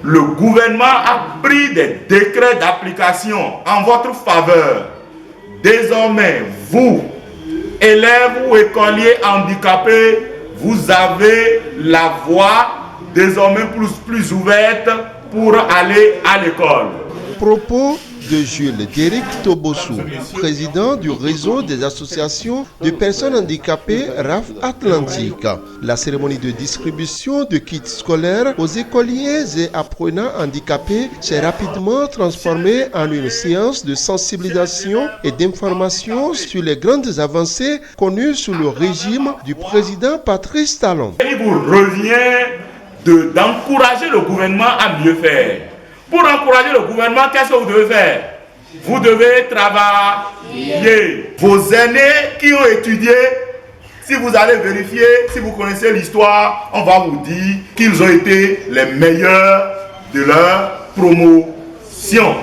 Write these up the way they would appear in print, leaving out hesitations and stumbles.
le gouvernement a pris des décrets d'application en votre faveur. Désormais, vous, élèves ou écoliers handicapés, vous avez la voie désormais plus ouverte pour aller à l'école. Propos de Jules Déric Tobossou, président du réseau des associations de personnes handicapées RAF Atlantique. La cérémonie de distribution de kits scolaires aux écoliers et apprenants handicapés s'est rapidement transformée en une séance de sensibilisation et d'information sur les grandes avancées connues sous le régime du président Patrice Talon. Il vous revient d'encourager le gouvernement à mieux faire. Pour encourager le gouvernement, qu'est-ce que vous devez faire? Vous devez travailler. Vos aînés qui ont étudié, si vous allez vérifier, si vous connaissez l'histoire, on va vous dire qu'ils ont été les meilleurs de leur promotion.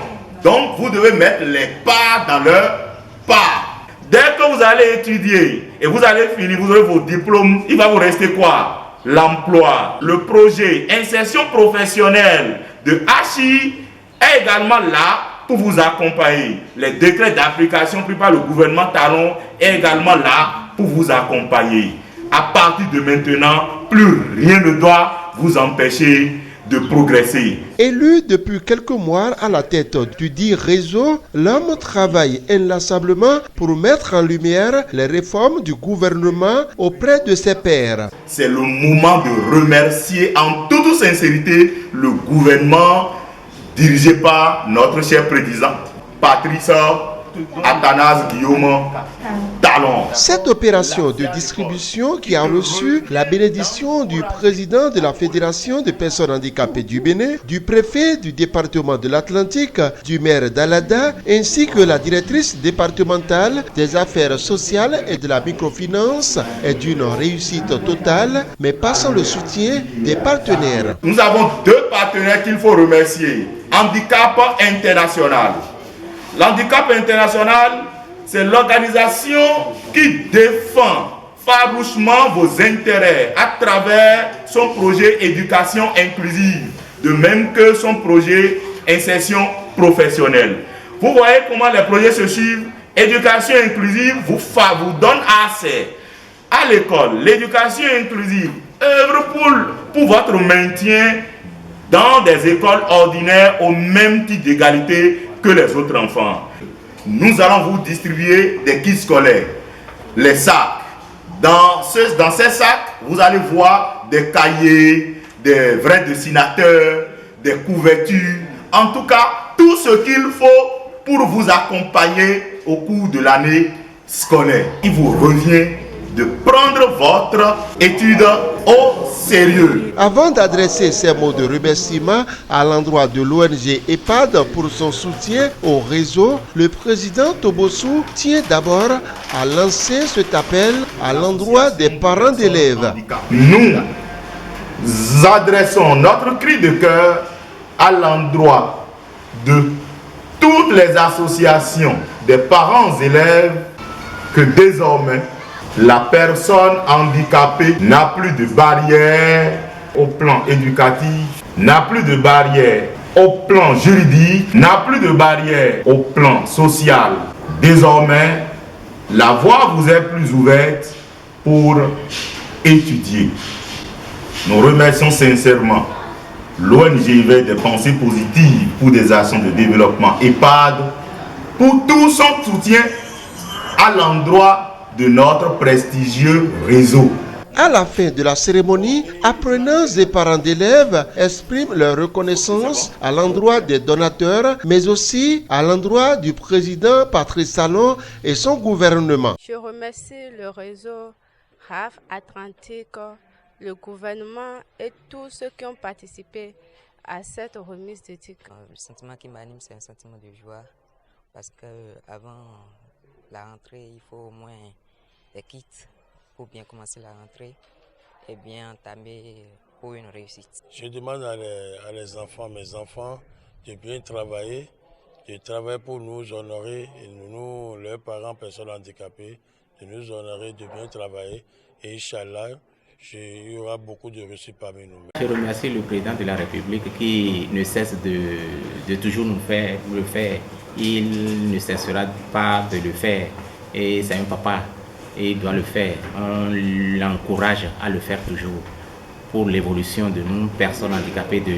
Donc, vous devez mettre les pas dans leur pas. Dès que vous allez étudier et vous allez finir, vous aurez vos diplômes, il va vous rester quoi? L'emploi. Le projet insertion professionnelle de HI est également là pour vous accompagner. Les décrets d'application pris par le gouvernement Talon est également là pour vous accompagner. À partir de maintenant, plus rien ne doit vous empêcher de progresser. Élu depuis quelques mois à la tête du dit réseau, l'homme travaille inlassablement pour mettre en lumière les réformes du gouvernement auprès de ses pairs. C'est le moment de remercier en toute sincérité le gouvernement dirigé par notre cher président Patrice Athanase Guillaume Talon. Cette opération de distribution qui a reçu la bénédiction du président de la Fédération des personnes handicapées du Bénin, du préfet du département de l'Atlantique, du maire d'Alada, ainsi que la directrice départementale des affaires sociales et de la microfinance est d'une réussite totale, mais pas sans le soutien des partenaires. Nous avons deux partenaires qu'il faut remercier. Handicap International. L'handicap international, c'est l'organisation qui défend farouchement vos intérêts à travers son projet éducation inclusive, de même que son projet insertion professionnelle. Vous voyez comment les projets se suivent. Éducation inclusive vous donne accès à l'école. L'éducation inclusive œuvre pour votre maintien dans des écoles ordinaires au même titre d'égalité que les autres enfants. Nous allons vous distribuer des kits scolaires, les sacs. Dans ces sacs, vous allez voir des cahiers, des vrais dessinateurs, des couvertures, en tout cas, tout ce qu'il faut pour vous accompagner au cours de l'année scolaire. Il vous revient de prendre votre étude au sérieux. Avant d'adresser ces mots de remerciement à l'endroit de l'ONG EHPAD pour son soutien au réseau, le président Tobossou tient d'abord à lancer cet appel à l'endroit des parents d'élèves. Nous adressons notre cri de cœur à l'endroit de toutes les associations des parents élèves que désormais la personne handicapée n'a plus de barrière au plan éducatif, n'a plus de barrière au plan juridique, n'a plus de barrière au plan social. Désormais, la voie vous est plus ouverte pour étudier. Nous remercions sincèrement l'ONG Éveil des pensées positives pour des actions de développement EHPAD pour tout son soutien à l'endroit de notre prestigieux réseau. À la fin de la cérémonie, apprenants et parents d'élèves expriment leur reconnaissance à l'endroit des donateurs, mais aussi à l'endroit du président Patrice Talon et son gouvernement. Je remercie le réseau RAF Atlantique, le gouvernement et tous ceux qui ont participé à cette remise de titres. Le sentiment qui m'anime, c'est un sentiment de joie parce qu'avant la rentrée, il faut au moins des kits pour bien commencer la rentrée et bien entamer pour une réussite. Je demande à les enfants, mes enfants, de bien travailler, de travailler pour nous honorer, et nous, leurs parents, personnes handicapées, de nous honorer, de bien travailler. Et Inch'Allah, il y aura beaucoup de réussite parmi nous. Je remercie le président de la République qui ne cesse de toujours nous faire le faire. Il ne cessera pas de le faire. Et c'est un papa et il doit le faire. On l'encourage à le faire toujours pour l'évolution de nous, personnes handicapées de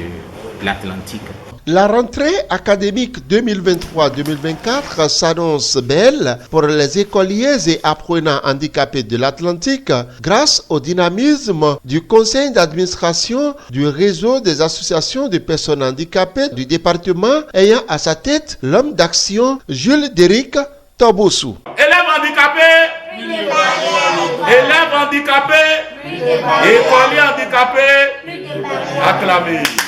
l'Atlantique. La rentrée académique 2023-2024 s'annonce belle pour les écoliers et apprenants handicapés de l'Atlantique grâce au dynamisme du conseil d'administration du réseau des associations de personnes handicapées du département ayant à sa tête l'homme d'action Jules Déric Tobossou. Élèves handicapés, élèves handicapés, écoliers handicapés, acclamés.